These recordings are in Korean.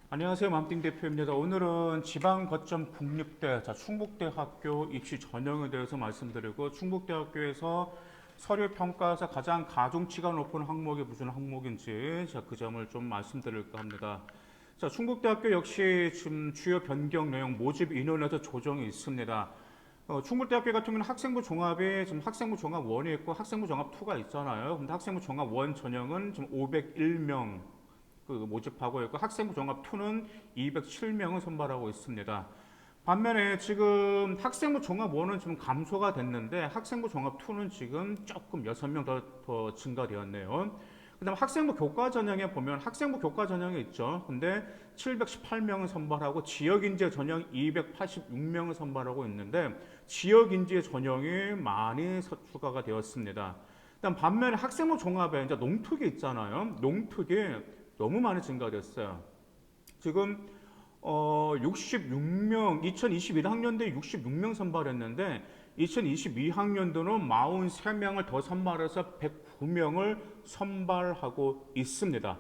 안녕하세요. 맘띵 대표입니다. 오늘은 지방거점 국립대, 충북대학교 입시 전형에 대해서 말씀드리고, 충북대학교에서 서류평가에서 가장 가중치가 높은 항목이 무슨 항목인지 그 점을 좀 말씀드릴까 합니다. 충북대학교 역시 지금 주요 변경 내용 모집 인원에서 조정이 있습니다. 충북대학교 같은 경우는 학생부 종합이 지금 학생부 종합 1이 있고 학생부 종합 2가 있잖아요. 근데 학생부 종합 1 전형은 지금 501명 모집하고 있고 학생부 종합 2는 207명을 선발하고 있습니다. 반면에 지금 학생부 종합 1은 지금 감소가 됐는데 학생부 종합 2는 지금 조금 6명 더 증가되었네요. 그 다음 학생부 교과 전형에 보면 학생부 교과 전형이 있죠. 근데 718명을 선발하고 지역인재 전형 286명을 선발하고 있는데 지역인재 전형이 많이 추가가 되었습니다. 그다음 반면에 학생부 종합에 이제 농특이 있잖아요. 농특이 너무 많이 증가됐어요. 지금 66명, 2021학년도에 66명 선발했는데 2022학년도는 43명을 더 선발해서 109명을 선발하고 있습니다.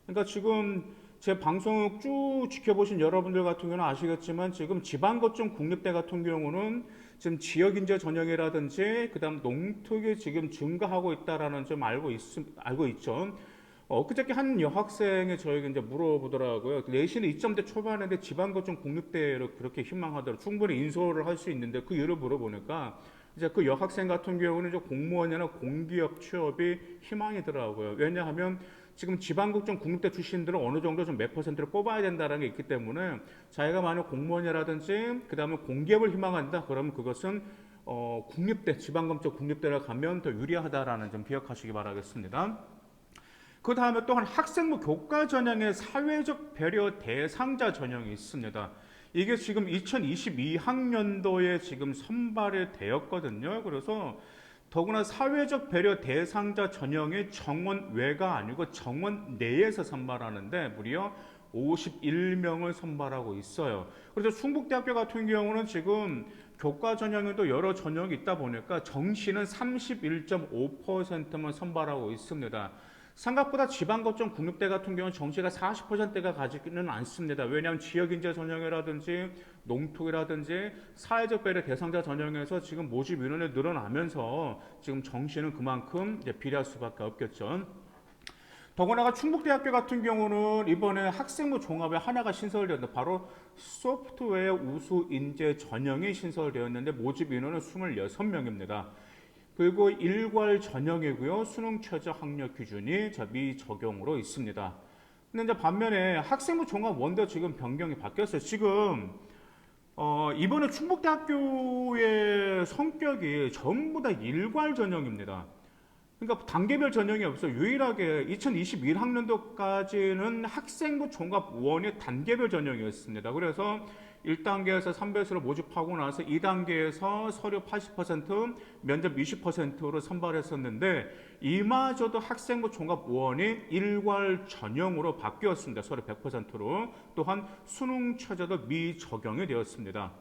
그러니까 지금 제 방송을 쭉 지켜보신 여러분들 같은 경우는 아시겠지만 지금 지방거점 국립대 같은 경우는 지금 지역인재 전형이라든지 그다음 농특이 지금 증가하고 있다라는 점 알고 있죠. 그저께 한 여학생이 저에게 이제 물어보더라고요. 내신은 2점대 초반인데 지방거점 국립대를 그렇게 희망하더라고요. 충분히 인서울을 할 수 있는데 그 이유를 물어보니까 이제 그 여학생 같은 경우는 이제 공무원이나 공기업 취업이 희망이더라고요. 왜냐하면 지금 지방거점 국립대 출신들은 어느 정도 좀 몇 퍼센트를 뽑아야 된다는 게 있기 때문에 자기가 만약 공무원이라든지 그 다음에 공기업을 희망한다 그러면 그것은 국립대 지방거점 국립대를 가면 더 유리하다라는 점 기억하시기 바라겠습니다. 그 다음에 또한 학생부 교과 전형의 사회적 배려 대상자 전형이 있습니다. 이게 지금 2022학년도에 지금 선발이 되었거든요. 그래서 더구나 사회적 배려 대상자 전형이 정원 외가 아니고 정원 내에서 선발하는데 무려 51명을 선발하고 있어요. 그래서 충북대학교 같은 경우는 지금 교과 전형에도 여러 전형이 있다 보니까 정시는 31.5%만 선발하고 있습니다. 생각보다 지방거점 국립대 같은 경우는 정시가 40%가 가지는 않습니다. 왜냐하면 지역인재 전형이라든지 농특이라든지 사회적 배려 대상자 전형에서 지금 모집 인원이 늘어나면서 지금 정시는 그만큼 비례할 수밖에 없겠죠. 더구나가 충북대학교 같은 경우는 이번에 학생부 종합에 하나가 신설되었는데 바로 소프트웨어 우수 인재 전형이 신설되었는데 모집 인원은 26명입니다. 그리고 일괄 전형이고요. 수능 최저 학력 기준이 미적용으로 있습니다. 근데 이제 반면에 학생부 종합 원도 지금 변경이 바뀌었어요. 지금 이번에 충북대학교의 성격이 전부 다 일괄 전형입니다. 그러니까 단계별 전형이 없어요. 유일하게 2021학년도까지는 학생부 종합 원이 단계별 전형이었습니다. 그래서 1단계에서 3배수로 모집하고 나서 2단계에서 서류 80%, 면접 20%로 선발했었는데 이마저도 학생부 종합 원이 일괄 전형으로 바뀌었습니다. 서류 100%로. 또한 수능 최저도 미적용이 되었습니다.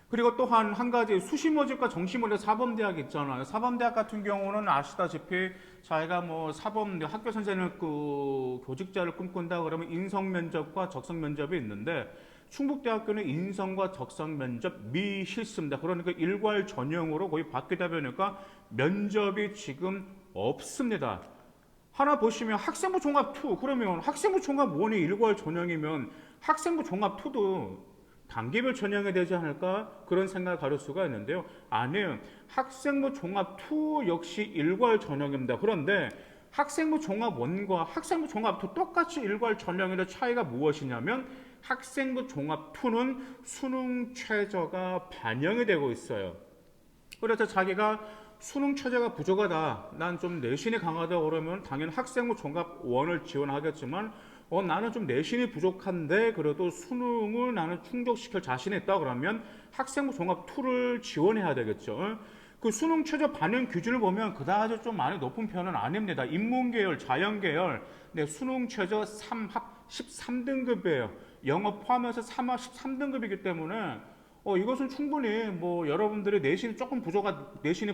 그리고 또한 한 가지 수시 모집과 정시 모집 사범대학 있잖아요. 사범대학 같은 경우는 아시다시피 자기가 뭐 사범 학교 선생님 그 교직자를 꿈꾼다 그러면 인성 면접과 적성 면접이 있는데 충북대학교는 인성과 적성 면접 미실습니다. 그러니까 일괄 전형으로 거의 바뀌다 보니까 면접이 지금 없습니다. 하나 보시면 학생부 종합 2 그러면 학생부 종합 1이 일괄 전형이면 학생부 종합 2도 단계별 전형이 되지 않을까 그런 생각을 가질 수가 있는데요. 아니에요. 학생부 종합 2 역시 일괄 전형입니다. 그런데 학생부 종합 1과 학생부 종합 2 똑같이 일괄 전형인데 차이가 무엇이냐면 학생부 종합 2는 수능 최저가 반영이 되고 있어요. 그래서 자기가 수능 최저가 부족하다. 난 좀 내신이 강하다 그러면 당연히 학생부 종합 1을 지원하겠지만 나는 좀 내신이 부족한데 그래도 수능을 나는 충족시킬 자신이 있다 그러면 학생부 종합 2를 지원해야 되겠죠. 그 수능 최저 반영 기준을 보면 그다지 좀 많이 높은 편은 아닙니다. 인문계열, 자연계열, 네, 수능 최저 3합 13등급이에요. 영어 포함해서 3합 13등급이기 때문에 이것은 충분히 뭐 여러분들의 내신이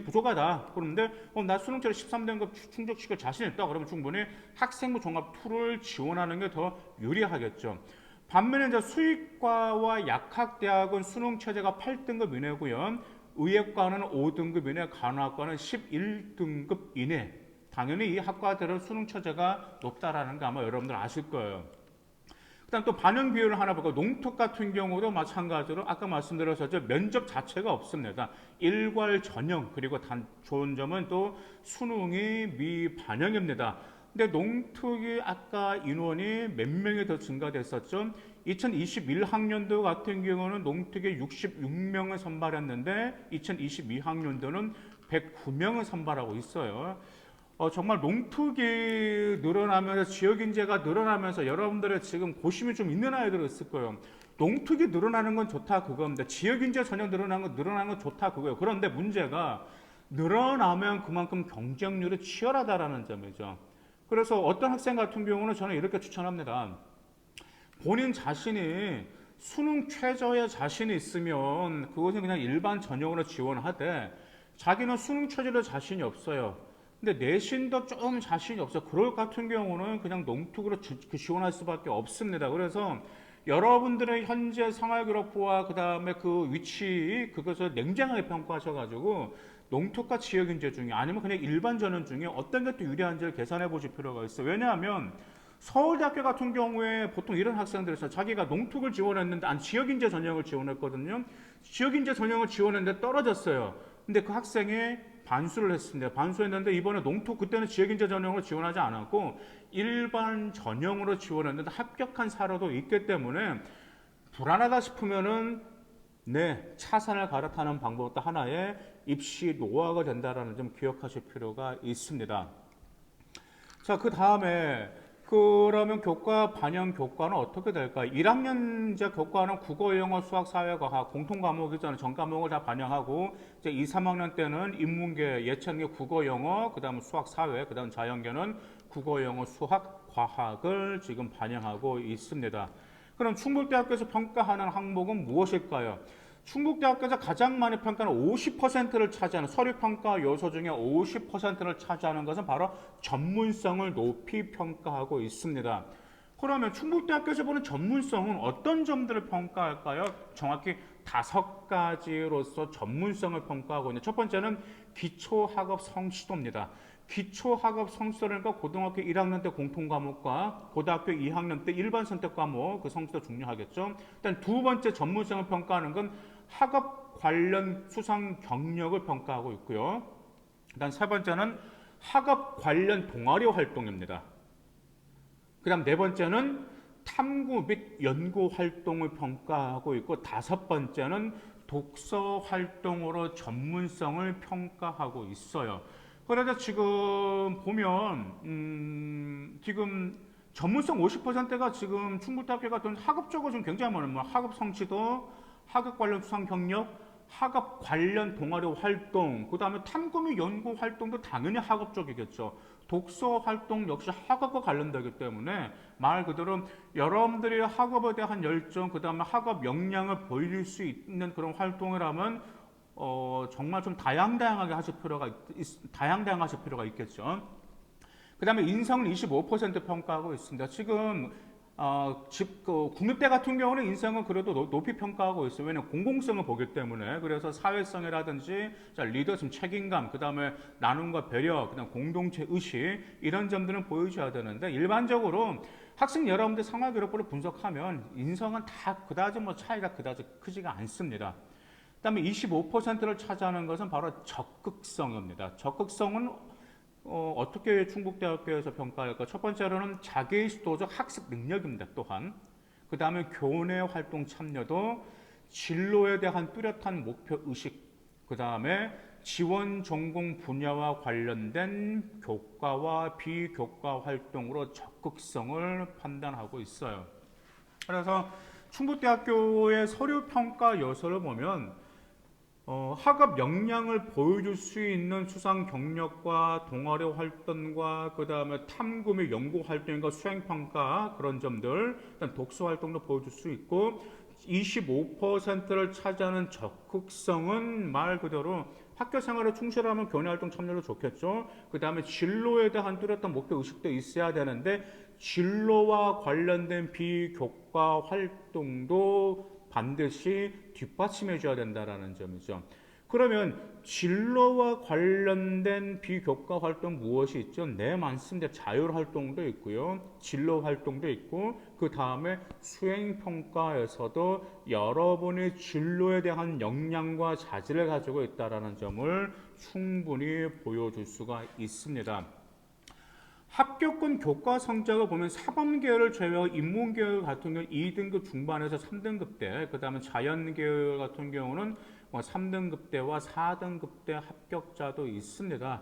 부족하다. 그런데 나 수능처럼 13등급 충족시킬 자신 있다. 그러면 충분히 학생부 종합 2를 지원하는 게 더 유리하겠죠. 반면에 이제 수의과와 약학대학은 수능 체제가 8등급 이내고요. 의예과는 5등급 이내, 간호학과는 11등급 이내. 당연히 이 학과들은 수능 체제가 높다라는 거 아마 여러분들 아실 거예요. 그다음 또 반영 비율을 하나 볼까요? 농특 같은 경우도 마찬가지로 아까 말씀드렸었죠. 면접 자체가 없습니다. 일괄 전형, 그리고 좋은 점은 또 수능이 미반영입니다. 근데 농특이 아까 인원이 몇 명이 더 증가됐었죠. 2021학년도 같은 경우는 농특에 66명을 선발했는데 2022학년도는 109명을 선발하고 있어요. 정말 농특이 늘어나면서 지역인재가 늘어나면서 여러분들의 지금 고심이 좀 있는 아이들이 있을 거예요. 농특이 늘어나는 건 좋다 그겁니다. 지역인재 전형 늘어나는 건 좋다 그거예요. 그런데 문제가 늘어나면 그만큼 경쟁률이 치열하다라는 점이죠. 그래서 어떤 학생 같은 경우는 저는 이렇게 추천합니다. 본인 자신이 수능 최저의 자신이 있으면 그것은 그냥 일반 전형으로 지원하되 자기는 수능 최저의 자신이 없어요. 근데 내신도 좀 자신이 없어. 그럴 같은 경우는 그냥 농특으로 지원할 수밖에 없습니다. 그래서 여러분들의 현재 생활기록부와 그 다음에 그 위치 그것을 냉정하게 평가하셔가지고 농특과 지역인재 중에 아니면 그냥 일반 전형 중에 어떤 게 더 유리한지를 계산해 보실 필요가 있어요. 왜냐하면 서울대학교 같은 경우에 보통 이런 학생들이 있어요. 자기가 농특을 지원했는데 지역인재 전형을 지원했거든요. 지역인재 전형을 지원했는데 떨어졌어요. 근데 그 학생이 반수를 했습니다. 반수했는데 이번에 농특 그때는 지역인재 전형으로 지원하지 않았고 일반 전형으로 지원했는데 합격한 사례도 있기 때문에 불안하다 싶으면은 차선을 갈아타는 방법도 하나의 입시 노하우가 된다라는 점 기억하실 필요가 있습니다. 자, 그 다음에 그러면 교과 반영 교과는 어떻게 될까요? 1학년 이제 교과는 국어, 영어, 수학, 사회, 과학 공통 과목이잖아요. 전 과목을 다 반영하고 이제 2, 3학년 때는 인문계, 예체능계 국어, 영어, 그다음 수학, 사회, 그다음 자연계는 국어, 영어, 수학, 과학을 지금 반영하고 있습니다. 그럼 충북대학교에서 평가하는 항목은 무엇일까요? 충북대학교에서 가장 많이 평가하는 50%를 차지하는 서류평가 요소 중에 50%를 차지하는 것은 바로 전문성을 높이 평가하고 있습니다. 그러면 충북대학교에서 보는 전문성은 어떤 점들을 평가할까요? 정확히 5가지로서 전문성을 평가하고 있는 첫 번째는 기초학업 성취도입니다. 기초학업 성취도니까 고등학교 1학년 때 공통과목과 고등학교 2학년 때 일반 선택 과목 그 성취도 중요하겠죠. 일단 두 번째 전문성을 평가하는 건 학업 관련 수상 경력을 평가하고 있고요. 일단 세 번째는 학업 관련 동아리 활동입니다. 그 다음 네 번째는 탐구 및 연구 활동을 평가하고 있고 다섯 번째는 독서 활동으로 전문성을 평가하고 있어요. 그래서 지금 보면 지금 전문성 50%가 지금 충북대학교 같은 학업적으로 좀 굉장히 많은 학업 성취도, 학업 관련 수상 경력, 학업 관련 동아리 활동, 그 다음에 탐구 및 연구 활동도 당연히 학업적이겠죠. 독서 활동 역시 학업과 관련되기 때문에 말 그대로 여러분들이 학업에 대한 열정, 그 다음에 학업 역량을 보일 수 있는 그런 활동이라면 정말 좀 다양하게 하실 필요가 있겠죠. 그 다음에 인성은 25% 평가하고 있습니다. 지금 국립대 같은 경우는 인성은 그래도 높이 평가하고 있어요. 왜냐하면 공공성을 보기 때문에. 그래서 사회성이라든지 리더십, 책임감, 그 다음에 나눔과 배려, 그 다음 공동체 의식 이런 점들은 보여줘야 되는데 일반적으로 학생 여러분들 생활기록부를 분석하면 인성은 다 그다지 차이가 그다지 크지가 않습니다. 그 다음에 25%를 차지하는 것은 바로 적극성입니다. 적극성은 어떻게 충북대학교에서 평가할까? 첫 번째로는 자기주도적 학습 능력입니다. 또한 그 다음에 교내 활동 참여도, 진로에 대한 뚜렷한 목표 의식, 그 다음에 지원 전공 분야와 관련된 교과와 비교과 활동으로 적극성을 판단하고 있어요. 그래서 충북대학교의 서류평가 요소를 보면 학업 역량을 보여줄 수 있는 수상 경력과 동아리 활동과 그 다음에 탐구 및 연구 활동과 수행 평가 그런 점들, 일단 독서 활동도 보여줄 수 있고 25%를 차지하는 적극성은 말 그대로 학교 생활에 충실하면 교내 활동 참여도 좋겠죠. 그 다음에 진로에 대한 뚜렷한 목표 의식도 있어야 되는데 진로와 관련된 비교과 활동도 반드시 뒷받침해 줘야 된다라는 점이죠. 그러면 진로와 관련된 비교과 활동 무엇이 있죠? 네, 많습니다. 자율 활동도 있고요. 진로 활동도 있고 그 다음에 수행 평가에서도 여러분의 진로에 대한 역량과 자질을 가지고 있다라는 점을 충분히 보여줄 수가 있습니다. 합격권 교과 성적을 보면 사범계열을 제외하고 인문계열 같은 경우 2등급 중반에서 3등급대, 그 다음에 자연계열 같은 경우는 3등급대와 4등급대 합격자도 있습니다.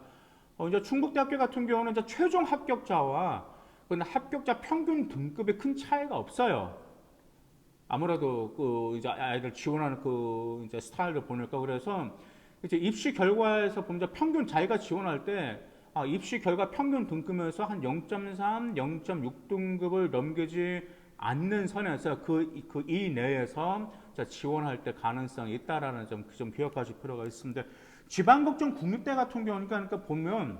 이제 충북대학교 같은 경우는 이제 최종 합격자와 합격자 평균 등급에 큰 차이가 없어요. 아무래도 그 이제 아이들 지원하는 그 이제 스타일을 보니까 그래서 이제 입시 결과에서 보면 평균 자기가 지원할 때 입시 결과 평균 등급에서 한 0.3, 0.6등급을 넘기지 않는 선에서 그 이내에서 지원할 때 가능성이 있다라는 점, 그 점 기억하실 필요가 있습니다. 지방국정 국립대 같은 경우는 그러니까 보면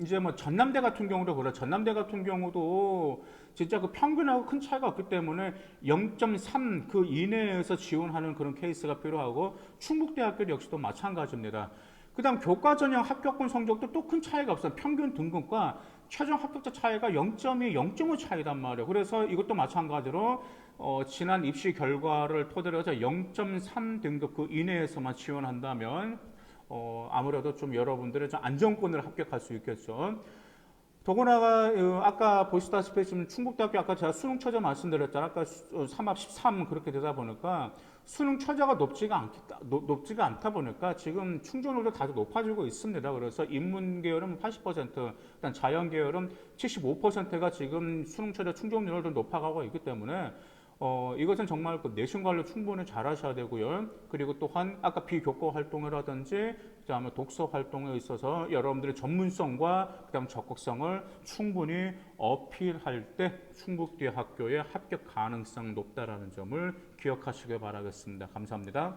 이제 뭐 전남대 같은 경우도 그래. 전남대 같은 경우도 진짜 그 평균하고 큰 차이가 없기 때문에 0.3 그 이내에서 지원하는 그런 케이스가 필요하고 충북대학교 역시도 마찬가지입니다. 그 다음 교과 전형 합격권 성적도 또 큰 차이가 없어요. 평균 등급과 최종 합격자 차이가 0.2, 0.5 차이단 말이에요. 그래서 이것도 마찬가지로 지난 입시 결과를 토대로 해서 0.3 등급 그 이내에서만 지원한다면 아무래도 좀 여러분들의 좀 안정권을 합격할 수 있겠죠. 더구나가 아까 보시다시피 지금 충북대학교 아까 제가 수능 최저 말씀드렸잖아요. 아까 3합 13 그렇게 되다 보니까 수능 최저가 높지가 않다 보니까 지금 충족률도 다소 높아지고 있습니다. 그래서 인문 계열은 80%, 일단 자연 계열은 75%가 지금 수능 최저 충족률도 높아가고 있기 때문에 이것은 정말 그 내신 관리 충분히 잘 하셔야 되고요. 그리고 또한 아까 비교과 활동이라든지 그다음에 독서 활동에 있어서 여러분들의 전문성과 그다음 적극성을 충분히 어필할 때 충북대학교의 합격 가능성 높다라는 점을 기억하시길 바라겠습니다. 감사합니다.